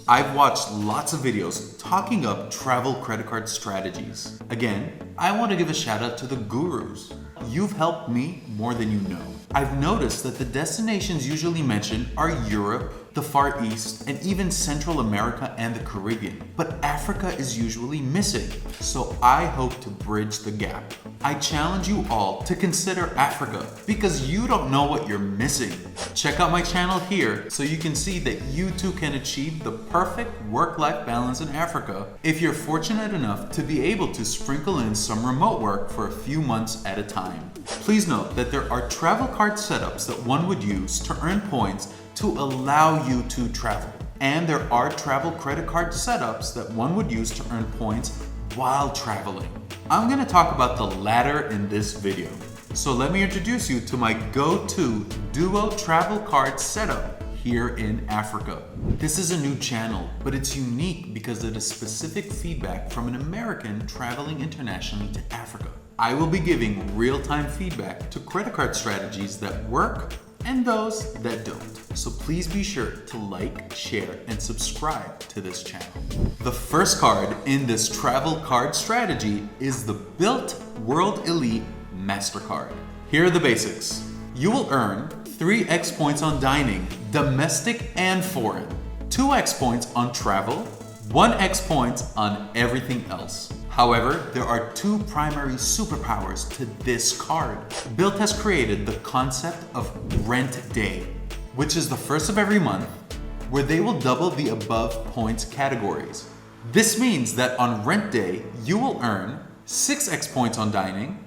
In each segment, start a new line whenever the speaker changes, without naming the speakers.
I've watched lots of videos talking up travel credit card strategies. Again, I want to give a shout out to the gurus. You've helped me more than you know. I've noticed that the destinations usually mentioned are Europe, the Far East, and even Central America and the Caribbean. But Africa is usually missing, so I hope to bridge the gap. I challenge you all to consider Africa because you don't know what you're missing. Check out my channel here so you can see that you too can achieve the perfect work-life balance in Africa if you're fortunate enough to be able to sprinkle in some remote work for a few months at a time. Please note that there are travel card setups that one would use to earn points to allow you to travel. And there are travel credit card setups that one would use to earn points while traveling. I'm going to talk about the latter in this video. So let me introduce you to my go-to Duo travel card setup here in Africa. This is a new channel, but it's unique because it is specific feedback from an American traveling internationally to Africa. I will be giving real-time feedback to credit card strategies that work and those that don't. So please be sure to like, share, and subscribe to this channel. The first card in this travel card strategy is the Bilt World Elite MasterCard. Here are the basics. You will earn 3x points on dining, domestic and foreign, 2x points on travel, 1x points on everything else. However, there are two primary superpowers to this card. Bilt has created the concept of Rent Day, which is the first of every month, where they will double the above points categories. This means that on Rent Day, you will earn 6x points on dining,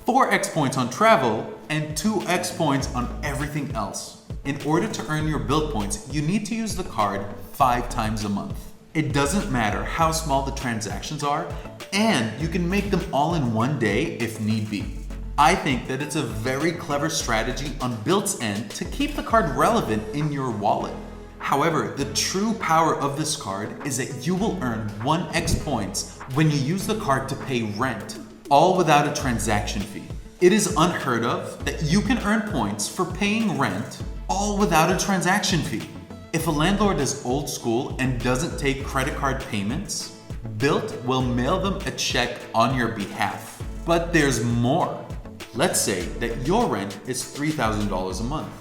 4x points on travel, and 2x points on everything else. In order to earn your Bilt points, you need to use the card 5 times a month. It doesn't matter how small the transactions are, and you can make them all in one day if need be. I think that it's a very clever strategy on Bilt's end to keep the card relevant in your wallet. However, the true power of this card is that you will earn 1x points when you use the card to pay rent, all without a transaction fee. It is unheard of that you can earn points for paying rent, all without a transaction fee. If a landlord is old school and doesn't take credit card payments, Bilt will mail them a check on your behalf. But there's more. Let's say that your rent is $3,000 a month,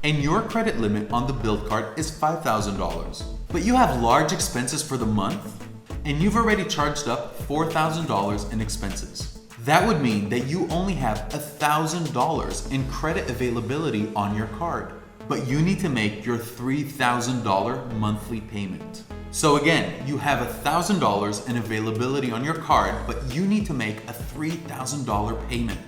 and your credit limit on the Bilt card is $5,000. But you have large expenses for the month, and you've already charged up $4,000 in expenses. That would mean that you only have $1,000 in credit availability on your card, but you need to make your $3,000 monthly payment. So again, you have $1,000 in availability on your card, but you need to make a $3,000 payment.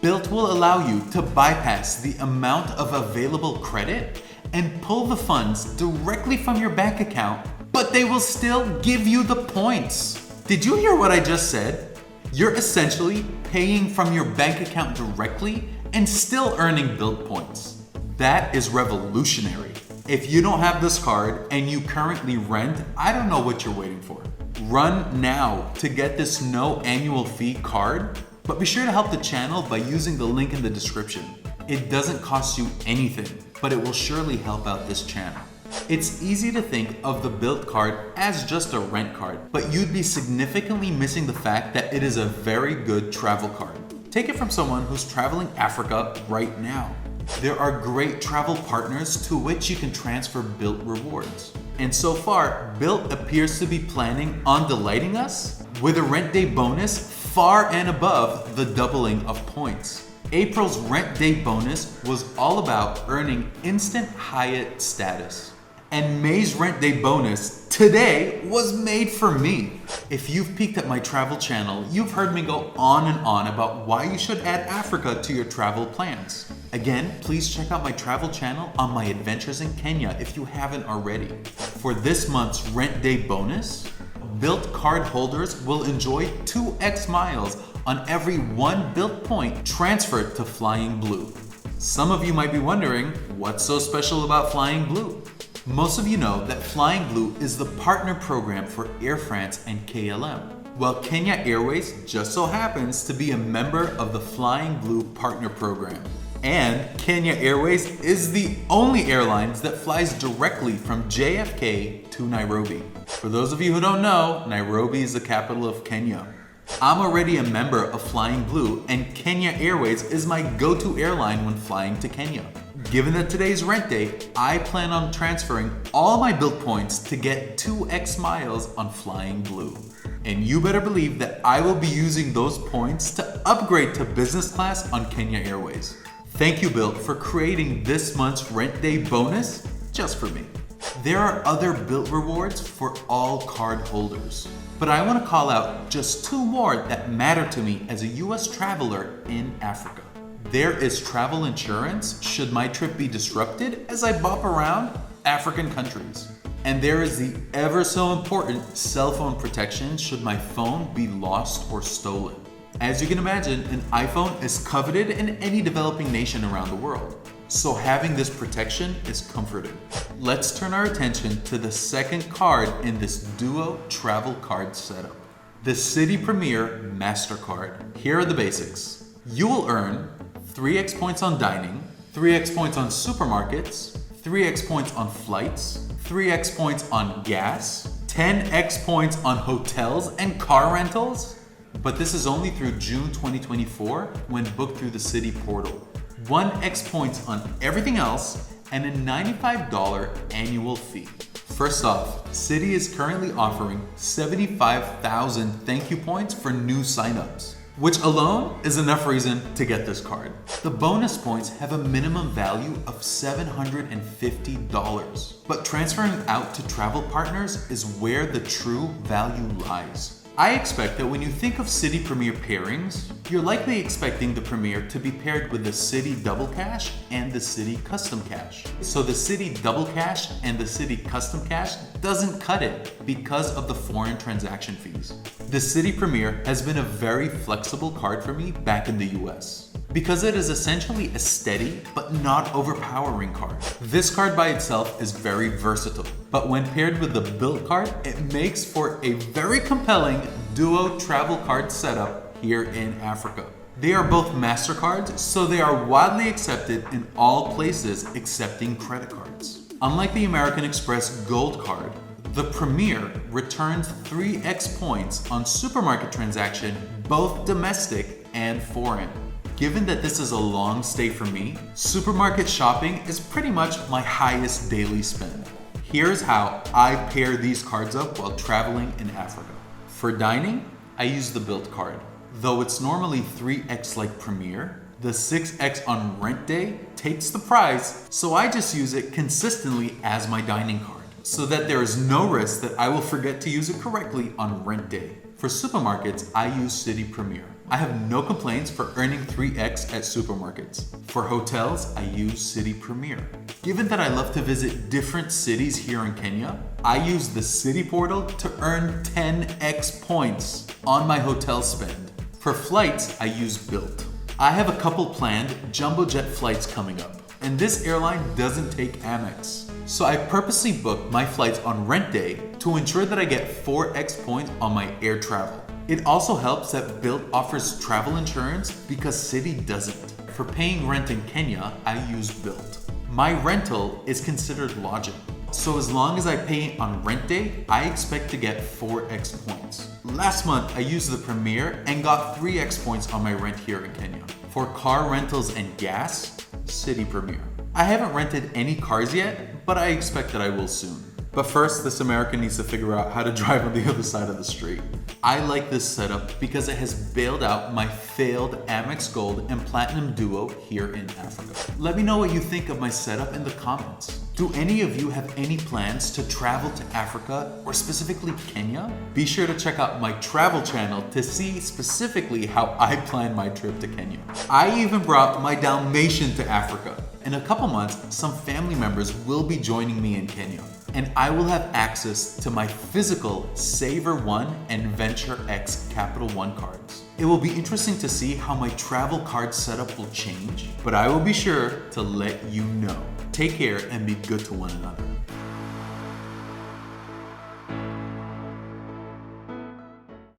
Bilt will allow you to bypass the amount of available credit and pull the funds directly from your bank account, but they will still give you the points. Did you hear what I just said? You're essentially paying from your bank account directly and still earning Bilt points. That is revolutionary. If you don't have this card and you currently rent, I don't know what you're waiting for. Run now to get this no annual fee card, but be sure to help the channel by using the link in the description. It doesn't cost you anything, but it will surely help out this channel. It's easy to think of the Bilt card as just a rent card, but you'd be significantly missing the fact that it is a very good travel card. Take it from someone who's traveling Africa right now. There are great travel partners to which you can transfer Bilt rewards. And so far, Bilt appears to be planning on delighting us with a Rent Day bonus far and above the doubling of points. April's Rent Day bonus was all about earning instant Hyatt status. And May's Rent Day bonus today was made for me. If you've peeked at my travel channel, you've heard me go on and on about why you should add Africa to your travel plans. Again, please check out my travel channel on my adventures in Kenya if you haven't already. For this month's Rent Day bonus, Bilt card holders will enjoy 2x miles on every 1 Bilt point transferred to Flying Blue. Some of you might be wondering, what's so special about Flying Blue? Most of you know that Flying Blue is the partner program for Air France and KLM, while Kenya Airways just so happens to be a member of the Flying Blue partner program. And Kenya Airways is the only airline that flies directly from JFK to Nairobi. For those of you who don't know, Nairobi is the capital of Kenya. I'm already a member of Flying Blue, and Kenya Airways is my go-to airline when flying to Kenya. Given that today's rent day, I plan on transferring all my Bilt points to get 2x miles on Flying Blue. And you better believe that I will be using those points to upgrade to business class on Kenya Airways. Thank you, Bilt, for creating this month's rent day bonus just for me. There are other Bilt rewards for all card holders, but I want to call out just 2 more that matter to me as a US traveler in Africa. There is travel insurance should my trip be disrupted as I bop around African countries. And there is the ever so important cell phone protection should my phone be lost or stolen. As you can imagine, an iPhone is coveted in any developing nation around the world. So having this protection is comforting. Let's turn our attention to the second card in this Duo travel card setup. The Citi Premier MasterCard. Here are the basics. You will earn 3x points on dining, 3x points on supermarkets, 3x points on flights, 3x points on gas, 10x points on hotels and car rentals. But this is only through June 2024 when booked through the Citi portal. 1x points on everything else and a $95 annual fee. First off, Citi is currently offering 75,000 thank you points for new signups, which alone is enough reason to get this card. The bonus points have a minimum value of $750, but transferring out to travel partners is where the true value lies. I expect that when you think of Citi Premier pairings, you're likely expecting the Premier to be paired with the Citi Double Cash and the Citi Custom Cash. So the Citi Double Cash and the Citi Custom Cash doesn't cut it because of the foreign transaction fees. The Citi Premier has been a very flexible card for me back in the US, because it is essentially a steady but not overpowering card. This card by itself is very versatile, but when paired with the Bilt card, it makes for a very compelling Duo travel card setup here in Africa. They are both MasterCards, so they are widely accepted in all places accepting credit cards. Unlike the American Express Gold card, the Premier returns 3x points on supermarket transaction, both domestic and foreign. Given that this is a long stay for me, supermarket shopping is pretty much my highest daily spend. Here's how I pair these cards up while traveling in Africa. For dining, I use the Bilt card. Though it's normally 3x like Premier, the 6x on rent day takes the prize, so I just use it consistently as my dining card, so that there is no risk that I will forget to use it correctly on rent day. For supermarkets, I use Citi Premier. I have no complaints for earning 3x at supermarkets. For hotels, I use Citi Premier. Given that I love to visit different cities here in Kenya, I use the Citi portal to earn 10x points on my hotel spend. For flights, I use Bilt. I have a couple planned jumbo jet flights coming up, and this airline doesn't take Amex. So I purposely booked my flights on rent day to ensure that I get 4x points on my air travel. It also helps that Bilt offers travel insurance because Citi doesn't. For paying rent in Kenya, I use Bilt. My rental is considered lodging, so as long as I pay on rent day, I expect to get 4x points. Last month, I used the Premier and got 3x points on my rent here in Kenya. For car rentals and gas, Citi Premier. I haven't rented any cars yet, but I expect that I will soon. But first, this American needs to figure out how to drive on the other side of the street. I like this setup because it has bailed out my failed Amex Gold and Platinum Duo here in Africa. Let me know what you think of my setup in the comments. Do any of you have any plans to travel to Africa or specifically Kenya? Be sure to check out my travel channel to see specifically how I plan my trip to Kenya. I even brought my Dalmatian to Africa. In a couple months, some family members will be joining me in Kenya, and I will have access to my physical Saver One and Venture X Capital One cards. It will be interesting to see how my travel card setup will change, but I will be sure to let you know. Take care and be good to one another.